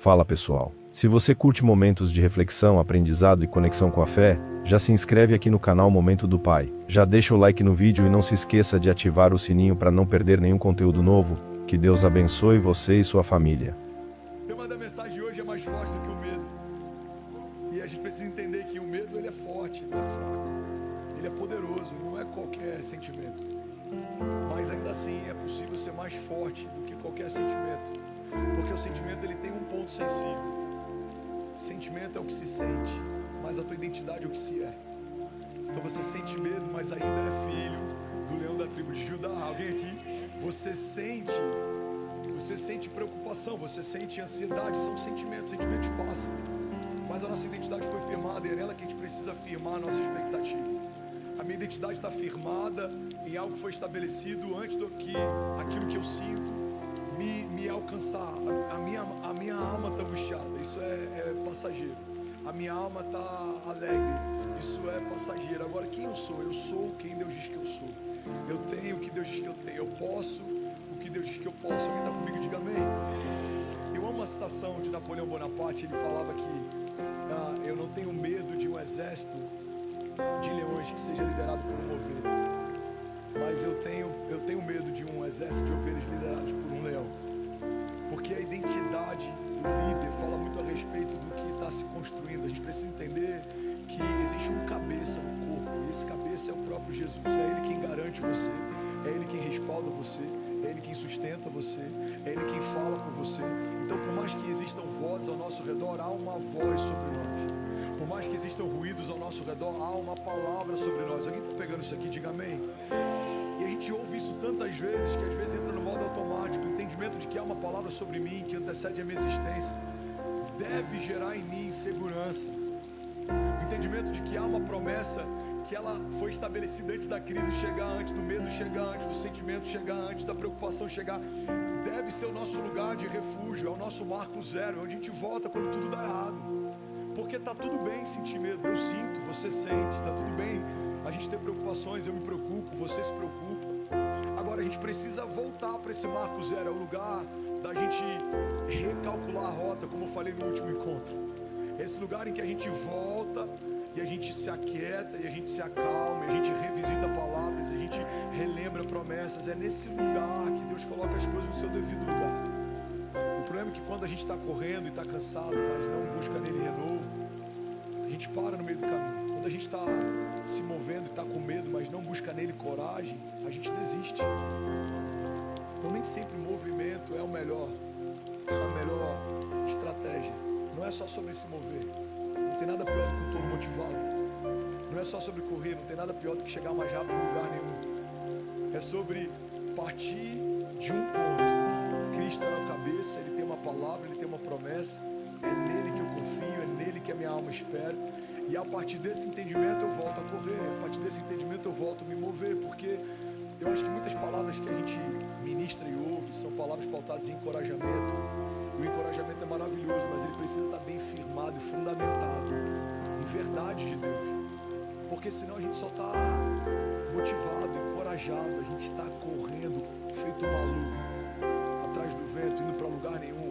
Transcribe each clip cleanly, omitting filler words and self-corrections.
Fala pessoal. Se você curte momentos de reflexão, aprendizado e conexão com a fé, já se inscreve aqui no canal Momento do Pai. Já deixa o like no vídeo e não se esqueça de ativar o sininho para não perder nenhum conteúdo novo. Que Deus abençoe você e sua família. O tema da mensagem de hoje é mais forte do que o medo. E a gente precisa entender que o medo ele é forte, não é fraco. Ele é poderoso, ele não é qualquer sentimento. Mas ainda assim é possível ser mais forte do que qualquer sentimento. Porque o sentimento ele tem um ponto sensível. Sentimento é o que se sente, mas a tua identidade é o que se é. Então você sente medo, mas ainda é filho do leão da tribo de Judá. Alguém aqui? Você sente preocupação, você sente ansiedade, são sentimentos passam. Mas a nossa identidade foi firmada e é nela que a gente precisa firmar a nossa expectativa. A minha identidade está firmada em algo que foi estabelecido antes do que aquilo que eu sinto me alcançar. A minha alma está angustiada, isso é passageiro. A minha alma está alegre, isso é passageiro. Agora quem eu sou? Eu sou quem Deus diz que eu sou. Eu tenho o que Deus diz que eu tenho. Eu posso o que Deus diz que eu posso. Alguém está comigo? Diga amém. Eu amo a citação de Napoleão Bonaparte. Ele falava que eu não tenho medo de um exército de leões que seja liderado por uma ovelha, mas eu tenho medo de um exército de ovelhas lideradas por um leão. Porque a identidade do líder fala muito a respeito do que está se construindo. A gente precisa entender que existe um cabeça no corpo, e esse cabeça é o próprio Jesus. É Ele quem garante você, é Ele quem respalda você, é Ele quem sustenta você, é Ele quem fala com você. Então, por mais que existam vozes ao nosso redor, há uma voz sobre nós. Por mais que existam ruídos ao nosso redor, há uma palavra sobre nós. Alguém está pegando isso aqui? Diga amém. E a gente ouve isso tantas vezes, que às vezes entra no modo automático. O entendimento de que há uma palavra sobre mim, que antecede a minha existência, deve gerar em mim segurança. O entendimento de que há uma promessa, que ela foi estabelecida antes da crise chegar, antes do medo chegar, antes do sentimento chegar, antes da preocupação chegar, deve ser o nosso lugar de refúgio, é o nosso marco zero, é onde a gente volta quando tudo dá errado. Porque tá tudo bem sentir medo, eu sinto, você sente, tá tudo bem a gente ter preocupações, eu me preocupo, você se preocupa. Agora a gente precisa voltar para esse marco zero, é o lugar da gente recalcular a rota, como eu falei no último encontro. Esse lugar em que a gente volta e a gente se aquieta, e a gente se acalma, e a gente revisita palavras, a gente relembra promessas. É nesse lugar que Deus coloca as coisas no seu devido lugar. O problema é que quando a gente está correndo e está cansado, mas não busca nele renovo, a gente para no meio do caminho. Quando a gente está se movendo e está com medo, mas não busca nele coragem, a gente desiste. Então nem sempre o movimento é a melhor estratégia. Não é só sobre se mover. Não tem nada pior do que um touro motivado. Não é só sobre correr, não tem nada pior do que chegar mais rápido em lugar nenhum. É sobre partir de um ponto. Cristo é o cabeça, Ele tem uma palavra, Ele tem uma promessa, é nele que eu confio, é nele que a minha alma espera, e a partir desse entendimento eu volto a correr, a partir desse entendimento eu volto a me mover, porque eu acho que muitas palavras que a gente ministra e ouve são palavras pautadas em encorajamento, e o encorajamento é maravilhoso, mas ele precisa estar bem firmado e fundamentado em verdade de Deus, porque senão a gente só está motivado, encorajado, a gente está correndo feito um maluco atrás do vento, indo para lugar nenhum.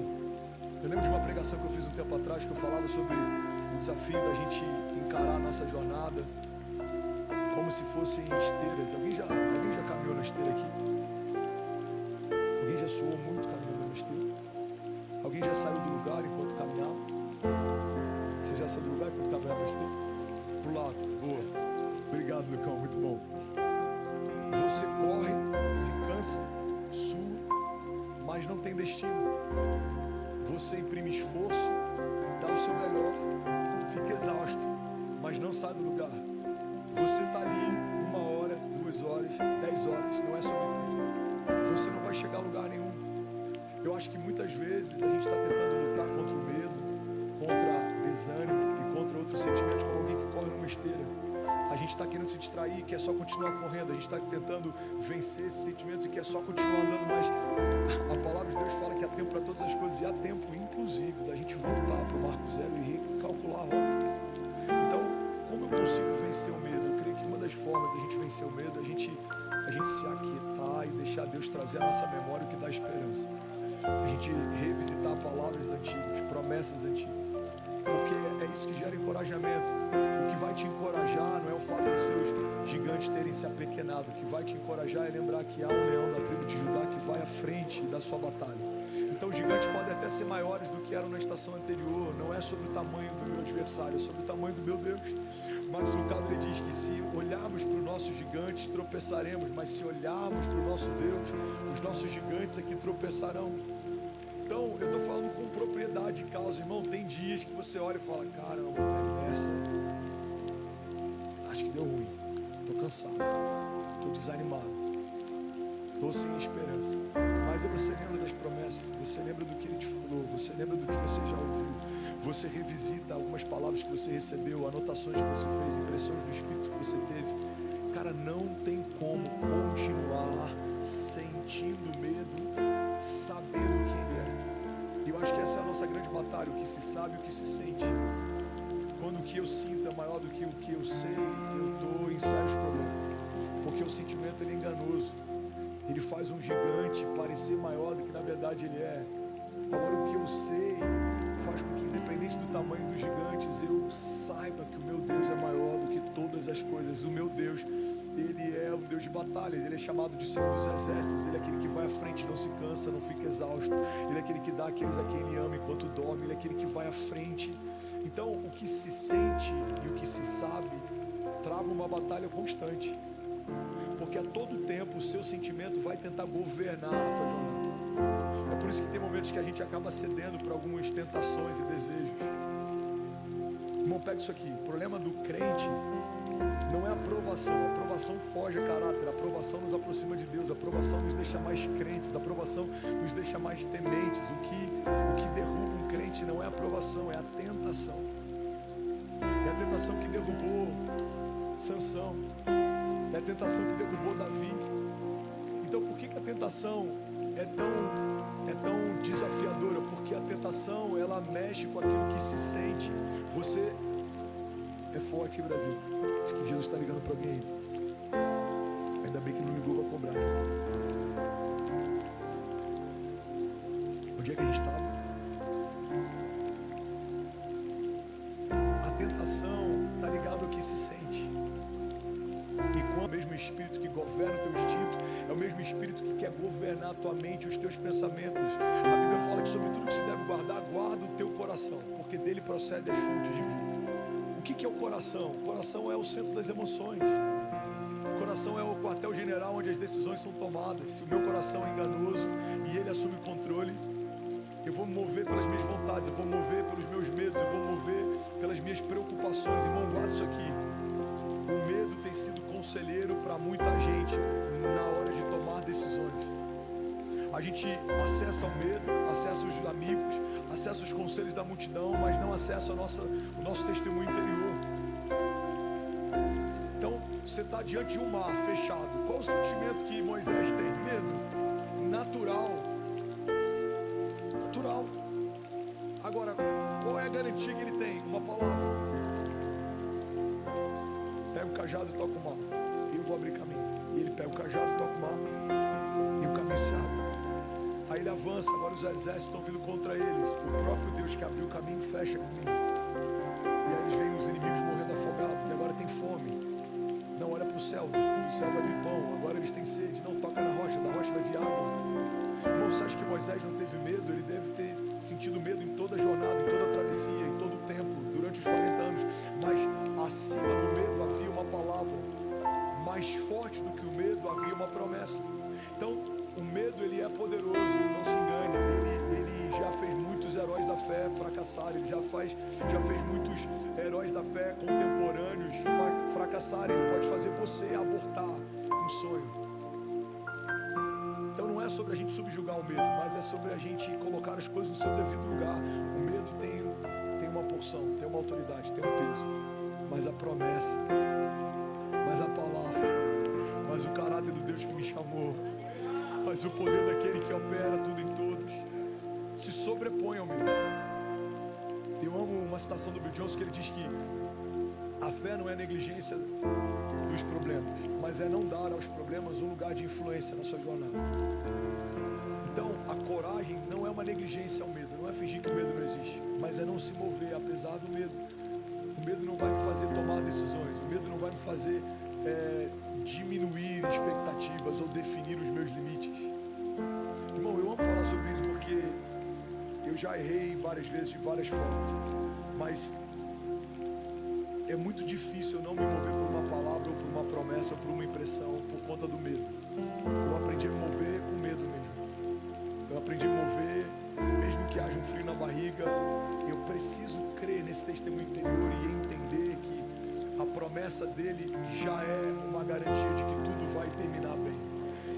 Eu lembro de uma pregação que eu fiz um tempo atrás, que eu falava sobre o desafio da gente encarar a nossa jornada como se fossem esteiras. Alguém já caminhou na esteira aqui? Alguém já suou muito caminhando na esteira? Alguém já saiu do lugar enquanto caminhava? Você já saiu do lugar enquanto caminhava na esteira? Pro lado, boa. Obrigado, Lucão, muito bom. Você corre, se cansa, sua, mas não tem destino. Você imprime esforço, dá o seu melhor, fica exausto, mas não sai do lugar. Você está ali 1 hora, 2 horas, 10 horas, não é sobre tempo. Você não vai chegar a lugar nenhum. Eu acho que muitas vezes a gente está tentando lutar contra o medo, contra desânimo e contra outros sentimentos, como alguém que corre numa esteira. A gente está querendo se distrair, quer só continuar correndo. A gente está tentando vencer esses sentimentos e quer só continuar andando. Mas a palavra de Deus fala que há tempo para todas as coisas. E há tempo, inclusive, da gente voltar para o marco zero e recalcular a rota. Então, como eu consigo vencer o medo? Eu creio que uma das formas de a gente vencer o medo é a gente se aquietar e deixar Deus trazer à nossa memória o que dá esperança. A gente revisitar palavras antigas, promessas promessas antigas. Porque é isso que gera encorajamento. O que vai te encorajar não é o fato de seus gigantes terem se apequenado. O que vai te encorajar é lembrar que há um leão da tribo de Judá que vai à frente da sua batalha. Então os gigantes podem até ser maiores do que eram na estação anterior. Não é sobre o tamanho do meu adversário, é sobre o tamanho do meu Deus. Max Lucado ele diz que se olharmos para os nossos gigantes, tropeçaremos. Mas se olharmos para o nosso Deus, os nossos gigantes aqui tropeçarão. Então, eu estou falando com propriedade de causa, irmão. Tem dias que você olha e fala, caramba, essa acho que deu ruim, estou cansado, estou desanimado, estou sem esperança. Mas aí você lembra das promessas, você lembra do que Ele te falou, você lembra do que você já ouviu, você revisita algumas palavras que você recebeu, anotações que você fez, impressões do Espírito que você teve. Cara, não tem como continuar sentindo medo, sabendo quem Ele é. E eu acho que essa é a nossa grande batalha, o que se sabe e o que se sente. Quando o que eu sinto é maior do que o que eu sei, eu estou em sérios problemas. Porque o sentimento ele é enganoso. Ele faz um gigante parecer maior do que na verdade ele é. Agora o que eu sei faz com que, independente do tamanho dos gigantes, eu saiba que o meu Deus é maior do que todas as coisas. O meu Deus, Ele é o Deus de batalha. Ele é chamado de Senhor dos Exércitos. Ele é aquele que vai à frente, não se cansa, não fica exausto. Ele é aquele que dá àqueles a quem Ele ama enquanto dorme. Ele é aquele que vai à frente. Então, o que se sente e o que se sabe trava uma batalha constante. Porque a todo tempo o seu sentimento vai tentar governar a tua jornada. É por isso que tem momentos que a gente acaba cedendo para algumas tentações e desejos. Irmão, pega isso aqui. O problema do crente não é a aprovação. A aprovação foge a caráter. A aprovação nos aproxima de Deus. A aprovação nos deixa mais crentes. A aprovação nos deixa mais tementes. O que derruba um crente não é a aprovação, é a tentação. É a tentação que derrubou Sansão. É a tentação que derrubou Davi. Então por que a tentação é tão desafiadora? Porque a tentação, ela mexe com aquilo que se sente. Você é forte, Brasil. Acho que Jesus está ligando para alguém aí. Ainda bem que não ligou para cobrar. Onde é que a gente estava? A tentação está ligada ao que se sente. E quando o mesmo Espírito que governa o teu instinto é o mesmo Espírito que quer governar a tua mente e os teus pensamentos. A Bíblia fala que sobre tudo que se deve guardar, guarda o teu coração, porque dele procedem as fontes de vida. O que é o coração? O coração é o centro das emoções. O coração é o quartel-general onde as decisões são tomadas. Se o meu coração é enganoso e ele assume o controle, eu vou me mover pelas minhas vontades, eu vou me mover pelos meus medos, eu vou me mover pelas minhas preocupações. Irmão, guarda isso aqui. O medo tem sido conselheiro para muita gente na hora de tomar decisões. A gente acessa o medo, acessa os amigos, acessa os conselhos da multidão, mas não acessa o nosso testemunho interior. Então, você está diante de um mar fechado. Qual o sentimento que Moisés tem? Medo. Natural. Natural. Agora, qual é a garantia que ele tem? Uma palavra. Pega o cajado e toca o mar. Eu vou abrir caminho. E ele pega o cajado e toca o mar. E o caminho se abre. Aí ele avança, agora os exércitos estão vindo contra eles. O próprio Deus que abriu o caminho fecha o caminho. E aí eles veem os inimigos morrendo afogados, porque agora tem fome. Não, olha para o céu vai vir pão. Agora eles têm sede, não, toca na rocha, da rocha vai vir água. Irmão, você acha que Moisés não teve medo? Ele deve ter sentido medo em toda a jornada, em toda a travessia, em todo o tempo, durante os 40 anos. Mas acima do medo havia uma palavra. Mais forte do que o medo havia uma promessa. Então, o medo, ele é poderoso, não se engane. Ele já fez muitos heróis da fé fracassarem. Ele já fez muitos heróis da fé contemporâneos fracassarem. Ele pode fazer você abortar um sonho. Então não é sobre a gente subjugar o medo, mas é sobre a gente colocar as coisas no seu devido lugar. O medo tem uma porção, tem uma autoridade, tem um peso. Mas a promessa, mas a palavra, mas o caráter do Deus que me chamou, mas o poder daquele que opera tudo em todos, se sobrepõe ao medo. Eu amo uma citação do Bill Johnson que ele diz que a fé não é negligência dos problemas, mas é não dar aos problemas um lugar de influência na sua jornada. Então, a coragem não é uma negligência ao medo, não é fingir que o medo não existe, mas se mover apesar do medo. O medo não vai me fazer tomar decisões. O medo não vai me fazer diminuir expectativas ou definir os meus limites. Irmão, eu amo falar sobre isso porque eu já errei várias vezes de várias formas, mas é muito difícil eu não me mover por uma palavra ou por uma promessa ou por uma impressão por conta do medo. Eu aprendi a me mover com medo mesmo. Eu aprendi a me mover mesmo que haja um frio na barriga. Eu preciso crer nesse testemunho interior e entender que a promessa dele já é uma garantia de que tudo vai terminar bem.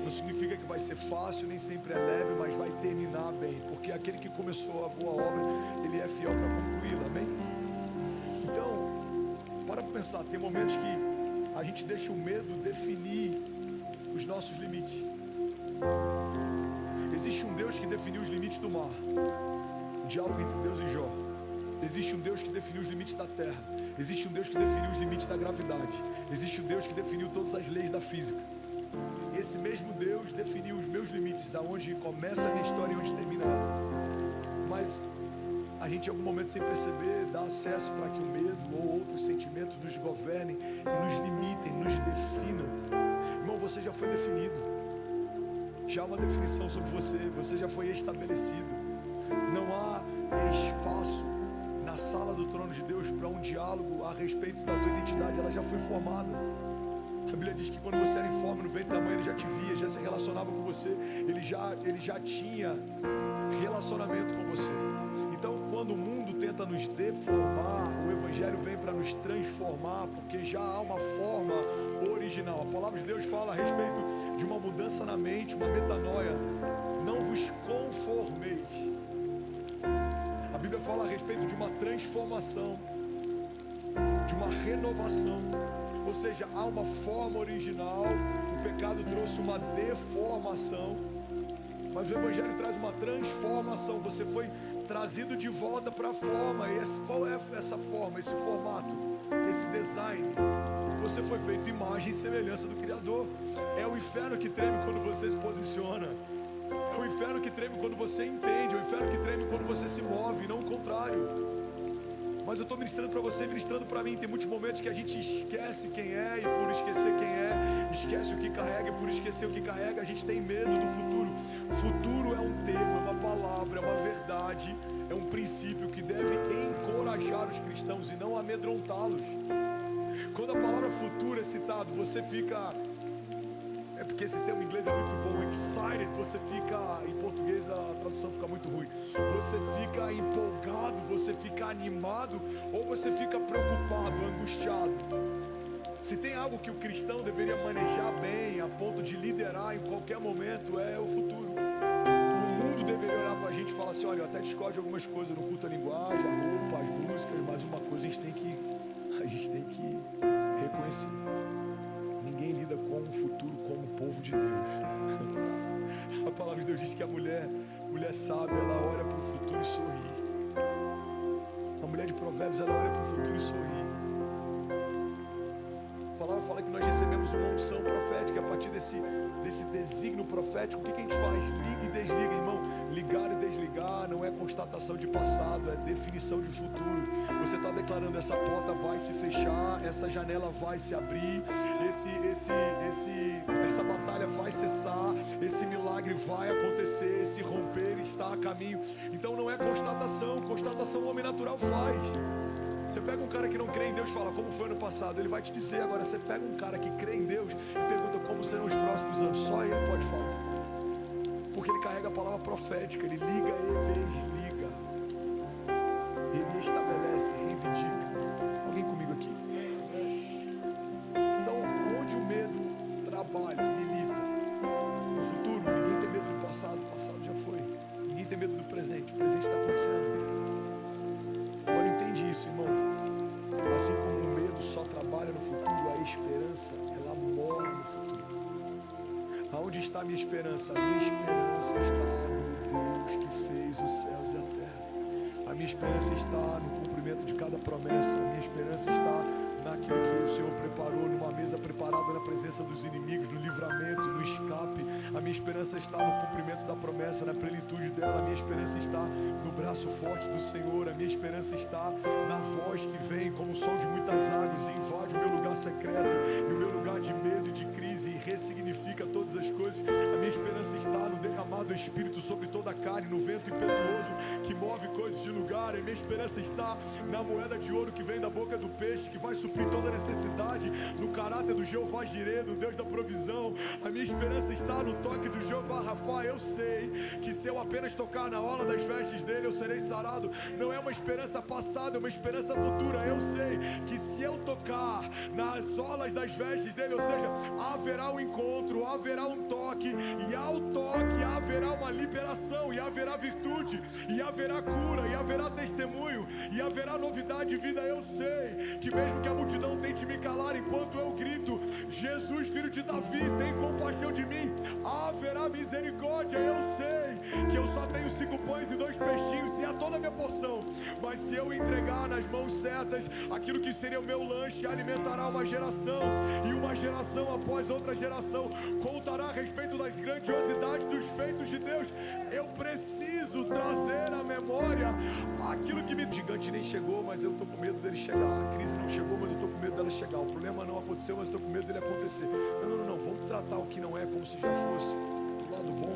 Não significa que vai ser fácil, nem sempre é leve, mas vai terminar bem, porque aquele que começou a boa obra, ele é fiel para concluí-la, amém? Então, para pensar, tem momentos que a gente deixa o medo definir os nossos limites. Existe um Deus que definiu os limites do mar, o diálogo entre Deus e Jó. Existe um Deus que definiu os limites da terra. Existe um Deus que definiu os limites da gravidade. Existe um Deus que definiu todas as leis da física. Esse mesmo Deus definiu os meus limites, aonde começa a minha história e onde termina ela. Mas a gente em algum momento, sem perceber, dá acesso para que o medo ou outros sentimentos nos governem e nos limitem, nos definam. Irmão, você já foi definido. Já há uma definição sobre você. Você já foi estabelecido. Não há espaço na sala do trono de Deus para um diálogo a respeito da tua identidade. Ela já foi formada. A Bíblia diz que quando você era informe no ventre da mãe, ele já te via, já se relacionava com você, ele já tinha relacionamento com você. Então, quando o mundo tenta nos deformar, o Evangelho vem para nos transformar, porque já há uma forma original. A palavra de Deus fala a respeito de uma mudança na mente, uma metanoia. Não vos conformeis. A Bíblia fala a respeito de uma transformação, de uma renovação. Ou seja, há uma forma original, o pecado trouxe uma deformação, mas o Evangelho traz uma transformação. Você foi trazido de volta para a forma. Qual é essa forma, esse formato, esse design? Você foi feito imagem e semelhança do Criador. É o inferno que treme quando você se posiciona. É o inferno que treme quando você entende. É o inferno que treme quando você se move, não o contrário. Mas eu estou ministrando para você, ministrando para mim. Tem muitos momentos que a gente esquece quem é, e por esquecer quem é, esquece o que carrega, e por esquecer o que carrega, a gente tem medo do futuro. Futuro é um termo, é uma palavra, é uma verdade, é um princípio que deve encorajar os cristãos e não amedrontá-los. Quando a palavra futuro é citada, você fica... É porque esse termo em inglês é muito bom, excited, você fica, em português a tradução fica muito ruim. Você fica empolgado, você fica animado, ou você fica preocupado, angustiado. Se tem algo que o cristão deveria manejar bem, a ponto de liderar em qualquer momento, é o futuro. O mundo deveria olhar pra gente e falar assim, olha, eu até discordo de algumas coisas, no culto à linguagem, a roupa, as músicas, mas uma coisa a gente tem que reconhecer. Ninguém lida com o futuro como o povo de Deus. A palavra de Deus diz que a mulher sábia, ela olha para o futuro e sorri. A mulher de Provérbios, ela olha para o futuro e sorri. A palavra fala que nós recebemos uma unção profética. A partir desse desígnio profético, o que a gente faz? Liga e desliga, irmão. Ligar e desligar não é constatação de passado, é definição de futuro. Você está declarando, essa porta vai se fechar, essa janela vai se abrir, essa batalha vai cessar, esse milagre vai acontecer, esse romper está a caminho. Então não é constatação o homem natural faz. Você pega um cara que não crê em Deus e fala, como foi ano passado? Ele vai te dizer. Agora você pega um cara que crê em Deus e pergunta como serão os próximos anos. Só ele pode falar. Porque ele carrega a palavra profética. Ele liga e desliga. Ele estabelece, reivindica. Alguém comigo aqui? Então, onde o medo trabalha, milita? No futuro, ninguém tem medo do passado. O passado já foi. Ninguém tem medo do presente. O presente está acontecendo. Agora entende isso, irmão. Assim como o medo só trabalha no futuro, a esperança, ela mora no futuro. Aonde está a minha esperança? A minha esperança está no Deus que fez os céus e a terra. A minha esperança está no cumprimento de cada promessa. A minha esperança está naquilo que o Senhor preparou, numa mesa preparada na presença dos inimigos, no livramento, no escape. A minha esperança está no cumprimento da promessa, na plenitude dela. A minha esperança está no braço forte do Senhor. A minha esperança está na voz que vem como o som de muitas águas e invade o meu lugar secreto e o meu lugar de medo e de crise e ressignifica todas as coisas. A minha esperança está no derramado do Espírito sobre toda a carne, no vento impetuoso que move coisas de lugar. A minha esperança está na moeda de ouro que vem da boca do peixe, que vai suprir toda necessidade, no caráter do Jeová Jireh, do Deus da provisão. A minha esperança está no toque do Jeová Rafa. Eu sei que se eu apenas tocar na orla das vestes dele, eu serei sarado. Não é uma esperança passada, é uma esperança futura. Eu sei que se eu tocar nas orlas das vestes dele, ou seja, haverá um encontro, haverá um toque, e ao toque haverá uma liberação, e haverá virtude, e haverá cura, e haverá testemunho, e haverá novidade de vida. Eu sei que mesmo que a multidão tente me calar enquanto eu grito, Jesus, filho de Davi, tem compaixão de mim, haverá misericórdia. Eu sei que eu só tenho 5 pães e 2 peixinhos, e é toda a minha porção, mas se eu entregar nas mãos certas aquilo que seria o meu lanche, alimentará uma geração, e uma geração após outra geração contará a respeito das grandiosidades dos feitos de Deus. Eu preciso trazer à memória aquilo que me... O gigante nem chegou, mas eu estou com medo dele chegar. A crise não chegou, mas eu estou com medo dela chegar. O problema não aconteceu, mas eu estou com medo dele acontecer. Não, vamos tratar o que não é como se já fosse. Do lado bom,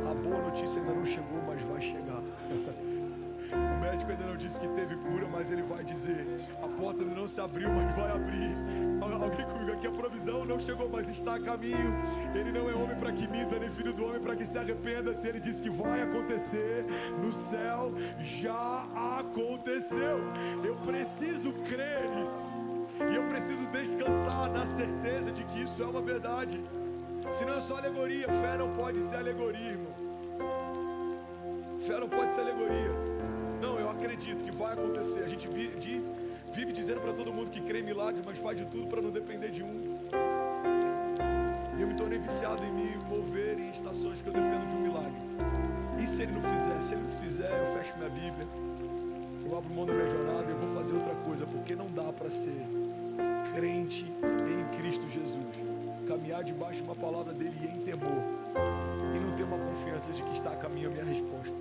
a boa notícia ainda não chegou, mas vai chegar. O médico ainda não disse que teve cura, mas ele vai dizer. A porta ainda não se abriu, mas vai abrir. Alguém comigo aqui, a provisão não chegou, mas está a caminho. Ele não é homem para que minta, nem filho do homem para que se arrependa. Se ele disse que vai acontecer, no céu já aconteceu. Eu preciso crer nisso, e eu preciso descansar na certeza de que isso é uma verdade. Senão é só alegoria. Fé não pode ser alegoria, irmão. Fé não pode ser alegoria. Não, eu acredito que vai acontecer. A gente vive dizendo para todo mundo que crê em milagres, mas faz de tudo para não depender de um. Eu me tornei viciado em me mover em estações que eu dependo de um milagre. E se ele não fizer? Se ele não fizer, eu fecho minha Bíblia, eu abro mão da minha jornada e eu vou fazer outra coisa, porque não dá para ser crente em Cristo Jesus, caminhar debaixo de uma palavra dele e em temor, e não ter uma confiança de que está a caminho a minha resposta.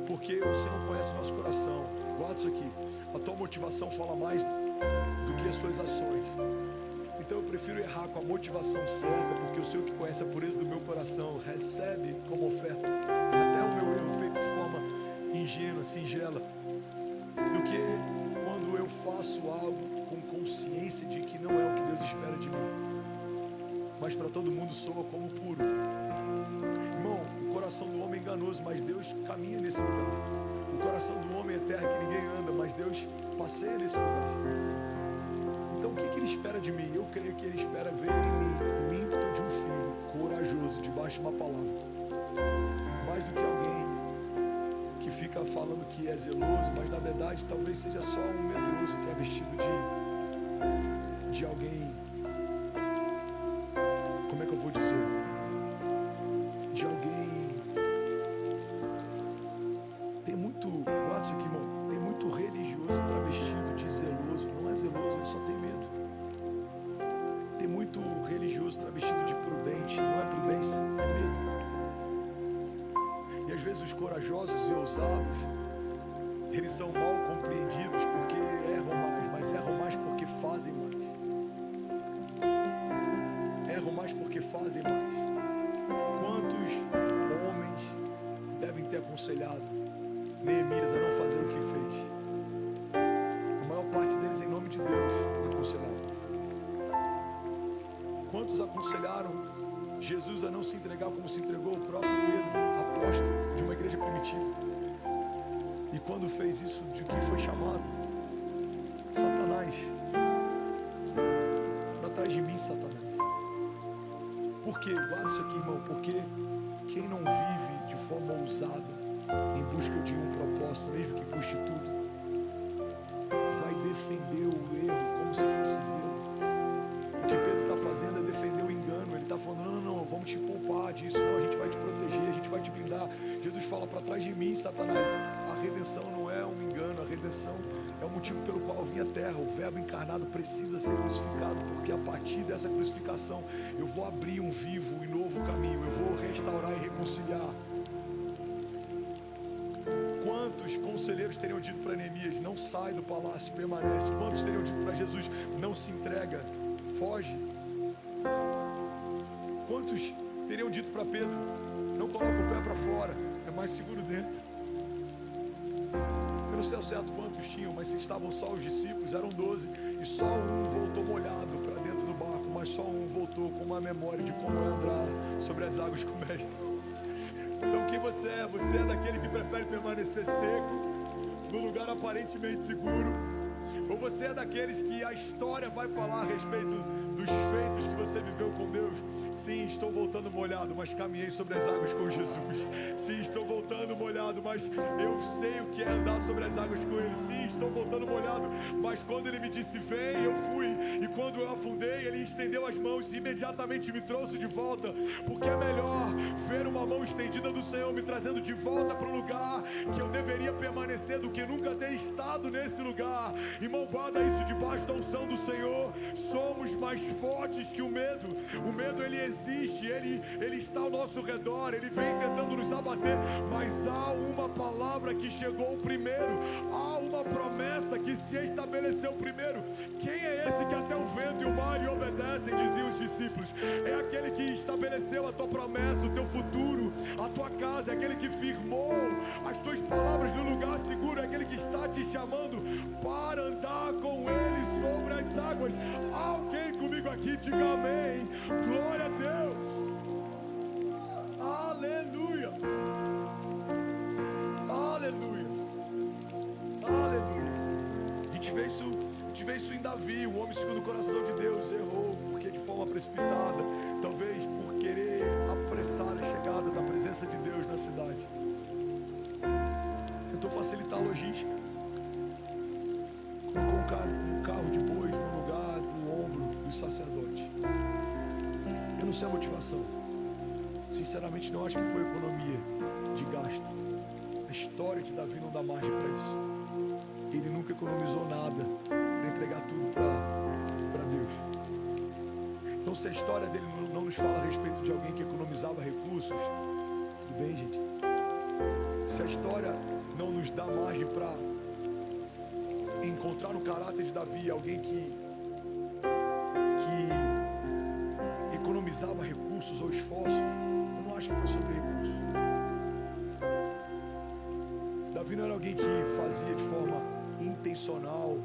Porque você não conhece o nosso coração. Guarda isso aqui. A tua motivação fala mais do que as suas ações. Então eu prefiro errar com a motivação certa, porque eu sei o que conhece a pureza do meu coração. Recebe como oferta até o meu erro feito de forma ingênua, singela, do que quando eu faço algo com consciência de que não é o que Deus espera de mim, mas para todo mundo soa como puro. Irmão, o coração do homem é enganoso, mas Deus caminha nesse lugar. O coração do homem é terra que ninguém anda, mas Deus passeia nesse lugar. Então o que ele espera de mim? Eu creio que ele espera ver em mim o ímpeto de um filho corajoso debaixo de uma palavra, mais do que alguém que fica falando que é zeloso, mas na verdade talvez seja só um medroso travestido de alguém, como é que eu vou dizer? De alguém. Tem muito, guarda isso aqui, irmão, tem muito religioso travestido de zeloso. Não é zeloso, ele só tem medo. Tem muito religioso travestido de prudente. Não é prudência, é medo. E às vezes os corajosos e ousados, eles são mal compreendidos porque erram mais, mas erram mais porque fazem mais. Erram mais porque fazem mais. Quantos homens devem ter aconselhado Neemias a não fazer o que fez? A maior parte deles, em nome de Deus, aconselharam. Quantos aconselharam Jesus a não se entregar como se entregou o próprio Pedro, apóstolo de uma igreja primitiva? E quando fez isso, de que foi chamado? Satanás. Para trás de mim, Satanás. Por quê? Guarda isso aqui, irmão. Porque quem não vive de forma ousada em busca de um propósito, mesmo que custe tudo, vai defender o erro como se fosse zelo. O que Pedro está fazendo é defender o engano. Ele está falando, não, vamos te poupar disso, não, a gente vai te proteger, a gente vai te blindar. Jesus fala, para trás de mim, Satanás. A redenção não é um engano, a redenção É o motivo pelo qual eu vim à terra. O verbo encarnado precisa ser crucificado, porque a partir dessa crucificação eu vou abrir um vivo e novo caminho, eu vou restaurar e reconciliar. Quantos conselheiros teriam dito para Neemias, não sai do palácio, permanece? Quantos teriam dito para Jesus, não se entrega, foge? Quantos teriam dito para Pedro, não coloca o pé para fora, é mais seguro dentro? Eu não sei ao certo quantos tinham, mas se estavam só os discípulos, eram 12, e só um voltou molhado para dentro do barco, mas só um voltou com uma memória de como é andar sobre as águas com o mestre. Então quem você é? Você é daquele que prefere permanecer seco, no lugar aparentemente seguro? Ou você é daqueles que a história vai falar a respeito dos feitos que você viveu com Deus? Sim, estou voltando molhado, mas caminhei sobre as águas com Jesus. Sim, estou voltando molhado, mas eu sei o que é andar sobre as águas com Ele. Sim, estou voltando molhado, mas quando Ele me disse vem, eu fui. E quando eu afundei, Ele estendeu as mãos e imediatamente me trouxe de volta. Porque é melhor ver uma mão estendida do Senhor me trazendo de volta para o lugar que eu deveria permanecer do que nunca ter estado nesse lugar. Irmão, guarda isso debaixo da unção do Senhor. Somos mais fortes que o medo. O medo, ele existe, ele está ao nosso redor, ele vem tentando nos abater, mas há uma palavra que chegou primeiro, há uma promessa que se estabeleceu primeiro. Quem é esse que até o vento e o mar lhe obedecem, diziam os discípulos? É aquele que estabeleceu a tua promessa, o teu futuro, a tua casa, é aquele que firmou as tuas palavras no lugar seguro, é aquele que está te chamando para andar com ele sobre as águas. Alguém comigo aqui, diga amém. Glória a Deus. Aleluia. Aleluia. Aleluia. A gente vê isso em Davi, o homem segundo o coração de Deus. Errou porque de forma precipitada, talvez por querer apressar a chegada da presença de Deus na cidade, tentou facilitar a logística, colocou um carro de bois no lugar do ombro dos sacerdotes. Eu não sei a motivação. Sinceramente, não acho que foi economia de gasto. A história de Davi não dá margem para isso. Ele nunca economizou nada para entregar tudo para Deus. Então, se a história dele não nos fala a respeito de alguém que economizava recursos, tudo bem, gente? Se a história não nos dá margem para encontrar no caráter de Davi alguém que economizava recursos ou esforço, eu não acho que foi sobre recursos. Davi não era alguém que fazia de forma intencional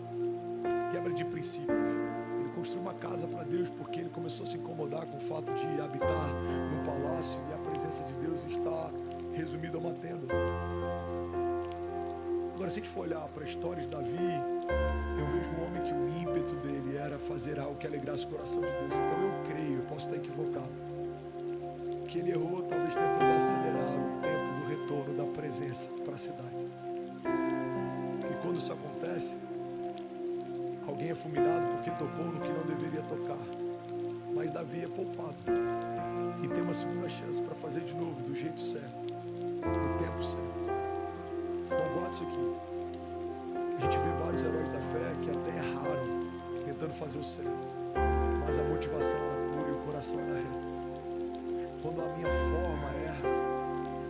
quebra de princípios. Ele construiu uma casa para Deus porque ele começou a se incomodar com o fato de habitar num palácio e a presença de Deus está resumida a uma tenda. Agora, se a gente for olhar para a história de Davi, eu vejo um homem que o ímpeto dele era fazer algo que alegrasse o coração de Deus. Então eu creio, eu posso estar equivocado, que ele errou talvez tentando acelerar o tempo do retorno da presença para a cidade. E quando isso acontece, alguém é fulminado porque tocou no que não deveria tocar. Mas Davi é poupado e tem uma segunda chance para fazer de novo, do jeito certo, no tempo certo. Então guarda isso aqui. A gente vê vários heróis da fé que até erraram tentando fazer o certo, mas a motivação era pura e o coração era reto. Quando a minha forma erra,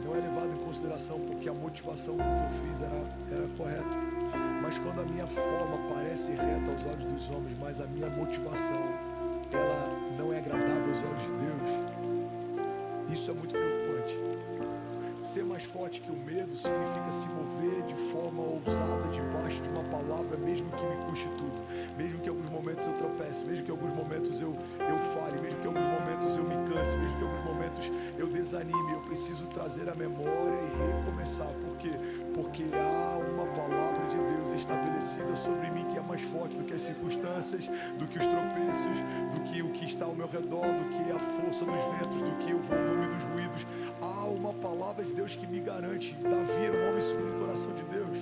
não é levado em consideração porque a motivação do que eu fiz era correta. Mas quando a minha forma parece reta aos olhos dos homens, mas a minha motivação ela não é agradável aos olhos de Deus, isso é muito preocupante. Ser mais forte que o medo significa se mover de forma ousada debaixo de uma palavra, mesmo que me custe tudo, mesmo que em alguns momentos eu tropece, mesmo que em alguns momentos eu fale, mesmo que em alguns momentos eu me canse, mesmo que em alguns momentos eu desanime. Eu preciso trazer a memória e recomeçar. Por quê? Porque há uma palavra de Deus estabelecida sobre mim que é mais forte do que as circunstâncias, do que os tropeços, do que o que está ao meu redor, do que a força dos ventos, do que o volume dos ruídos. Há uma palavra de Deus que me garante. Davi era um homem segundo o coração de Deus.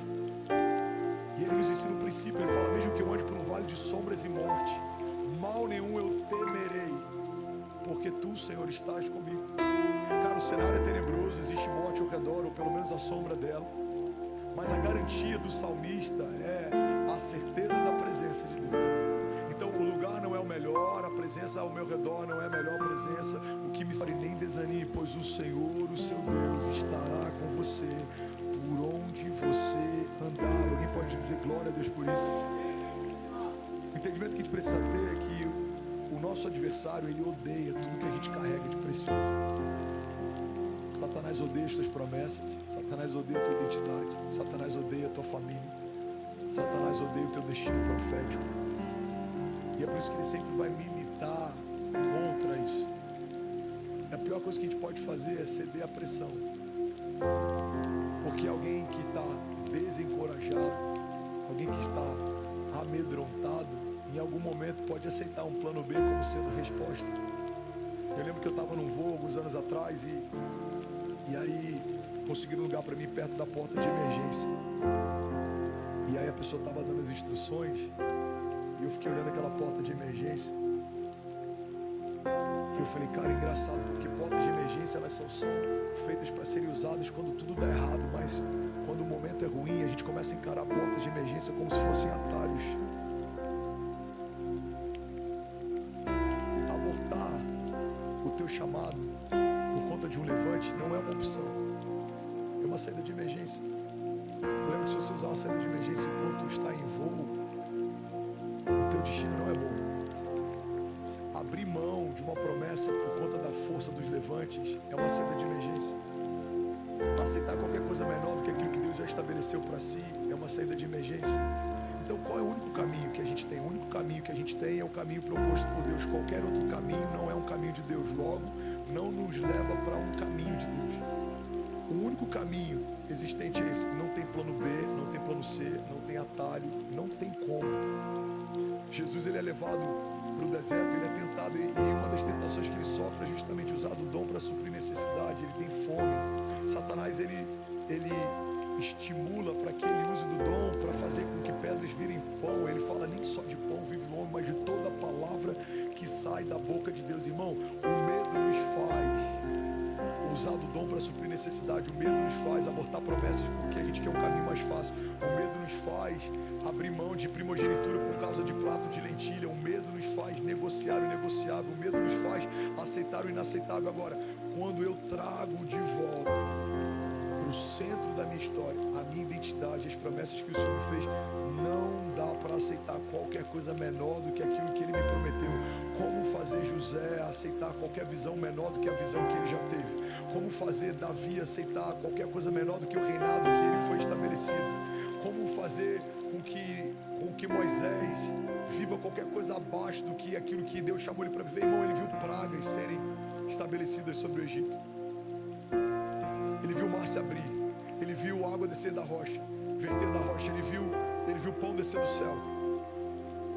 E ele nos ensina um princípio. Ele fala, mesmo que eu ande por um vale de sombras e morte, mal nenhum eu temerei, porque tu, Senhor, estás comigo. Cara, o cenário é tenebroso, existe morte ao redor, ou pelo menos a sombra dela. Mas a garantia do salmista é a a certeza da presença de Deus. Então o lugar não é o melhor, a presença ao meu redor não é a melhor presença, o que me e nem desanime, pois o Senhor, o seu Deus, estará com você por onde você andar. Alguém pode dizer glória a Deus por isso? O entendimento que a gente precisa ter é que o nosso adversário, ele odeia tudo que a gente carrega de precioso. Satanás odeia as tuas promessas, Satanás odeia a tua identidade, Satanás odeia a tua família, Satanás odeia o teu destino profético. E é por isso que ele sempre vai militar contra isso. E a pior coisa que a gente pode fazer é ceder à pressão. Porque alguém que está desencorajado, alguém que está amedrontado, em algum momento pode aceitar um plano B como sendo resposta. Eu lembro que eu estava num voo alguns anos atrás e aí conseguiram um lugar para mim perto da porta de emergência. E aí a pessoa estava dando as instruções e eu fiquei olhando aquela porta de emergência. E eu falei, cara, é engraçado, porque portas de emergência elas são feitas para serem usadas quando tudo dá errado, mas quando o momento é ruim, a gente começa a encarar portas de emergência como se fossem atalhos. Abortar o teu chamado por conta de um levante não é uma opção, é uma saída de emergência. Eu lembro que se você usar uma saída de emergência enquanto está em voo, o teu destino não é bom. Abrir mão de uma promessa por conta da força dos levantes é uma saída de emergência. Aceitar qualquer coisa menor do que aquilo que Deus já estabeleceu para si é uma saída de emergência. Então qual é o único caminho que a gente tem? O único caminho que a gente tem é o caminho proposto por Deus. Qualquer outro caminho não é um caminho de Deus. Logo, não nos leva para um caminho de Deus. O único caminho existente é esse. Não tem plano B, não tem plano C, não tem atalho, não tem como. Jesus, ele é levado para o deserto, ele é tentado e uma das tentações que ele sofre é justamente usar do dom para suprir necessidade. Ele tem fome. Satanás, ele estimula para que ele use do dom para fazer com que pedras virem pão. Ele fala, nem só de pão vive o homem, mas de toda a palavra que sai da boca de Deus. Irmão, o medo nos faz usar do dom para suprir necessidade. O medo nos faz abortar promessas porque a gente quer um caminho mais fácil. O medo nos faz abrir mão de primogenitura por causa de prato de lentilha. O medo nos faz negociar o negociável. O medo nos faz aceitar o inaceitável. Agora, quando eu trago de volta para o centro da minha história a minha identidade, as promessas que o Senhor me fez, não dá para aceitar qualquer coisa menor do que aquilo que Ele me prometeu. Como fazer José aceitar qualquer visão menor do que a visão que ele já teve? Como fazer Davi aceitar qualquer coisa menor do que o reinado que ele foi estabelecido? Como fazer com que Moisés viva qualquer coisa abaixo do que aquilo que Deus chamou ele para viver? Irmão, ele viu pragas serem estabelecidas sobre o Egito. Ele viu o mar se abrir. Ele viu água descer da rocha, verter da rocha. Ele viu pão descer do céu.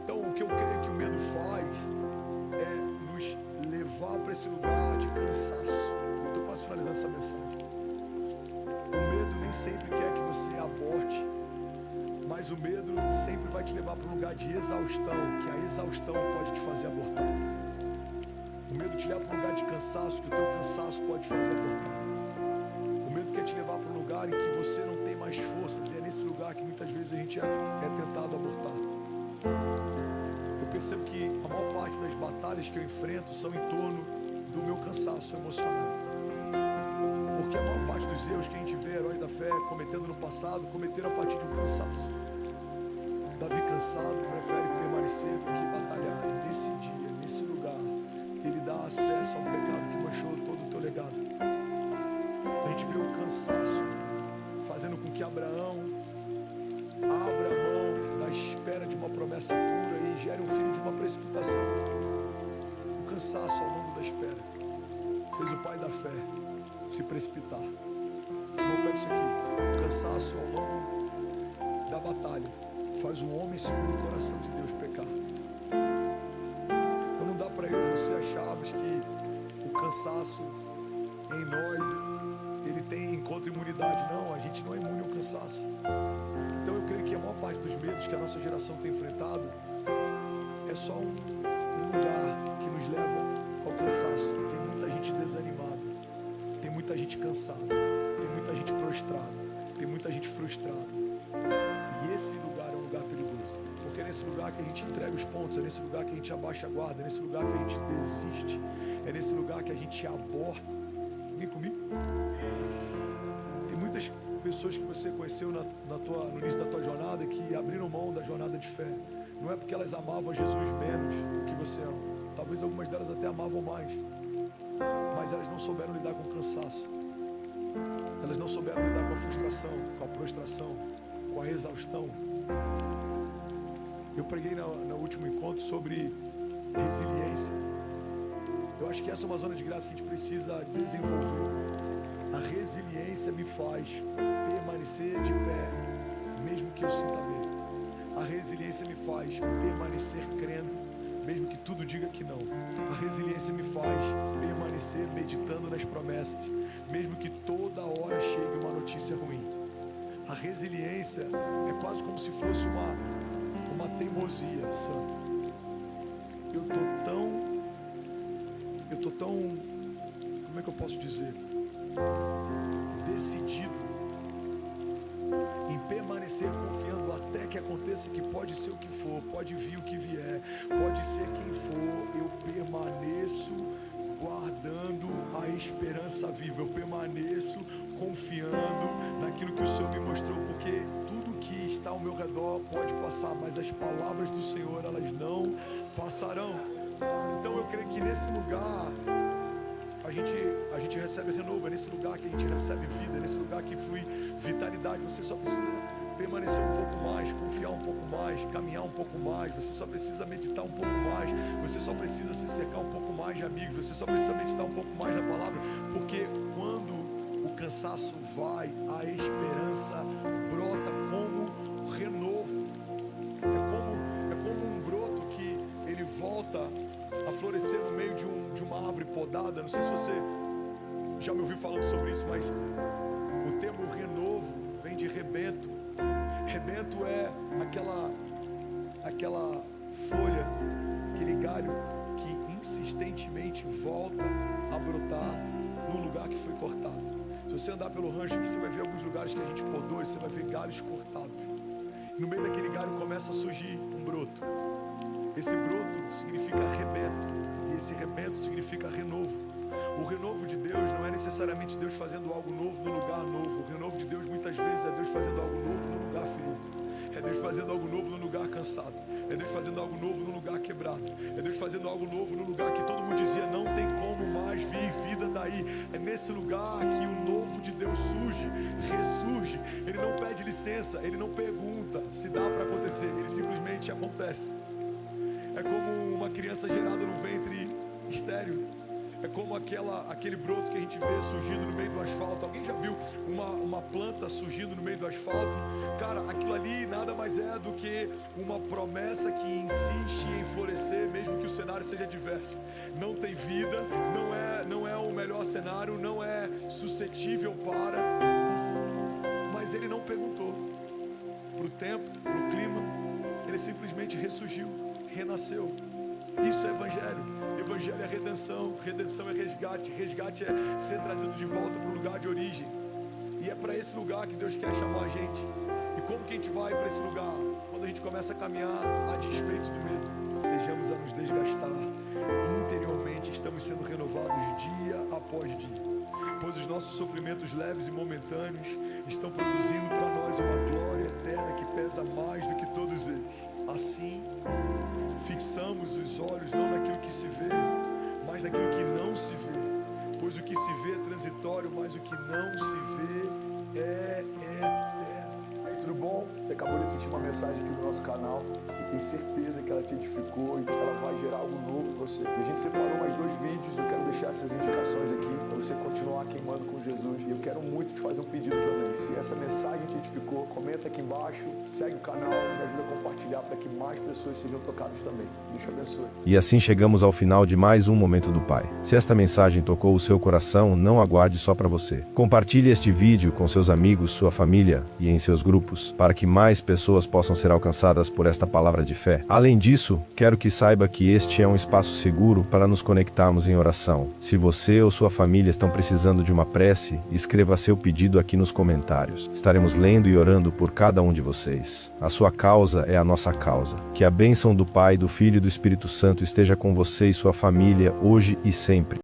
Então, o que eu creio que o medo faz é nos levar para esse lugar de cansaço. Eu estou quase finalizando essa mensagem. O medo nem sempre quer que você aborte, mas o medo sempre vai te levar para um lugar de exaustão, que a exaustão pode te fazer abortar. O medo te leva para um lugar de cansaço, que o teu cansaço pode te fazer abortar. O medo quer te levar para um lugar em que você não tem mais forças, e é nesse lugar que muitas vezes a gente é tentado a abortar. Eu percebo que a maior parte das batalhas que eu enfrento são em torno do meu cansaço emocional. Porque a maior parte dos erros que a gente vê heróis da fé cometendo no passado, cometeram a partir de um cansaço. Davi cansado prefere permanecer do que batalhar. E nesse dia, nesse lugar, ele dá acesso ao pecado que manchou todo o teu legado. A gente vê o cansaço fazendo com que Abraão abra a mão da espera de uma promessa pura e gere um filho de uma precipitação. O cansaço ao longo da espera fez o pai da fé se precipitar. Não pega isso aqui. O cansaço ao longo da batalha faz um homem segundo o coração de Deus pecar. Então não dá para eu e você acharmos que o cansaço em nós ele encontra imunidade. Não, a gente não é imune ao cansaço. Então eu creio que a maior parte dos medos que a nossa geração tem enfrentado é só um lugar que nos leva ao cansaço. Tem muita gente desanimada, tem muita gente cansada, tem muita gente prostrada, tem muita gente frustrada. E esse lugar é um lugar perigoso. lugar que a gente entrega os pontos, é nesse lugar que a gente abaixa a guarda, é nesse lugar que a gente desiste, é nesse lugar que a gente aborta. Vem comigo? Tem muitas pessoas que você conheceu no início da tua jornada que abriram mão da jornada de fé. Não é porque elas amavam Jesus menos do que você ama. Talvez algumas delas até amavam mais. Mas elas não souberam lidar com o cansaço. Elas não souberam lidar com a frustração, com a prostração, com a exaustão. Eu preguei no último encontro sobre resiliência. Eu acho que essa é uma zona de graça que a gente precisa desenvolver. A resiliência me faz permanecer de pé, mesmo que eu sinta medo. A resiliência me faz permanecer crendo, mesmo que tudo diga que não. A resiliência me faz permanecer meditando nas promessas, mesmo que toda hora chegue uma notícia ruim. A resiliência é quase como se fosse uma teimosia santa. Eu tô tão, como é que eu posso dizer? Decidido em permanecer confiando até que aconteça, que pode ser o que for, pode vir o que vier, pode ser quem for, eu permaneço guardando a esperança viva, eu permaneço confiando naquilo que o Senhor me mostrou, porque tudo que está ao meu redor pode passar, mas as palavras do Senhor, elas não passarão. Então eu creio que nesse lugar a gente recebe renovo, é nesse lugar que a gente recebe vida, é nesse lugar que flui vitalidade. Você só precisa permanecer um pouco mais, confiar um pouco mais, caminhar um pouco mais, você só precisa meditar um pouco mais, você só precisa se cercar um pouco mais de amigos, você só precisa meditar um pouco mais na palavra, porque quando o cansaço vai, a esperança brota como renovo. É como um broto que ele volta a florescer no meio de uma árvore podada. Não sei se você já me ouviu falando sobre isso, mas o termo renovo vem de rebento. Rebento é aquela folha, aquele galho que insistentemente volta a brotar no lugar que foi cortado. Se você andar pelo rancho aqui, você vai ver alguns lugares que a gente podou e você vai ver galhos cortados. No meio daquele galho começa a surgir um broto. Esse broto significa rebento, e esse rebento significa renovo. O renovo de Deus não é necessariamente Deus fazendo algo novo no lugar novo. O renovo de Deus muitas vezes é Deus fazendo algo novo no lugar ferido. É Deus fazendo algo novo no lugar cansado. É Deus fazendo algo novo no lugar quebrado. É Deus fazendo algo novo no lugar que todo mundo dizia não tem como mais vir vida daí. É nesse lugar que o novo de Deus surge, ressurge. Ele não pede licença, ele não pergunta se dá para acontecer, ele simplesmente acontece. É como uma criança gerada no ventre estéril. É como aquele broto que a gente vê surgindo no meio do asfalto. Alguém já viu uma planta surgindo no meio do asfalto? Cara, aquilo ali nada mais é do que uma promessa que insiste em florescer, mesmo que o cenário seja adverso. Não tem vida, não é o melhor cenário, não é suscetível para... Mas ele não perguntou pro tempo, pro clima. Ele simplesmente ressurgiu, renasceu. Isso é evangelho. Evangelho é redenção, redenção é resgate, resgate é ser trazido de volta para o lugar de origem. E é para esse lugar que Deus quer chamar a gente. E como que a gente vai para esse lugar? Quando a gente começa a caminhar a despeito do medo, estejamos a nos desgastar. Interiormente estamos sendo renovados dia após dia, pois os nossos sofrimentos leves e momentâneos estão produzindo para nós uma glória eterna que pesa mais do que todos eles. Assim, fixamos os olhos não naquilo que se vê, mas naquilo que não se vê, pois o que se vê é transitório, mas o que não se vê é eterno. Aí, tudo bom? Você acabou de assistir uma mensagem aqui do nosso canal e tenho certeza que ela te edificou e que ela vai gerar algo novo em você. E a gente separou mais 2 vídeos, eu quero deixar essas indicações aqui para você continuar queimando com Jesus. E eu quero muito te fazer um pedido também. Se essa mensagem te edificou, comenta aqui embaixo, segue o canal, me ajuda a compartilhar para que mais pessoas sejam tocadas também. Deus te abençoe. E assim chegamos ao final de mais um Momento do Pai. Se esta mensagem tocou o seu coração, não aguarde só para você. Compartilhe este vídeo com seus amigos, sua família e em seus grupos, para que mais pessoas possam ser alcançadas por esta palavra de fé. Além disso, quero que saiba que este é um espaço seguro para nos conectarmos em oração. Se você ou sua família estão precisando de uma prece prece e escreva seu pedido aqui nos comentários. Estaremos lendo e orando por cada um de vocês. A sua causa é a nossa causa. Que a bênção do Pai, do Filho e do Espírito Santo esteja com você e sua família hoje e sempre.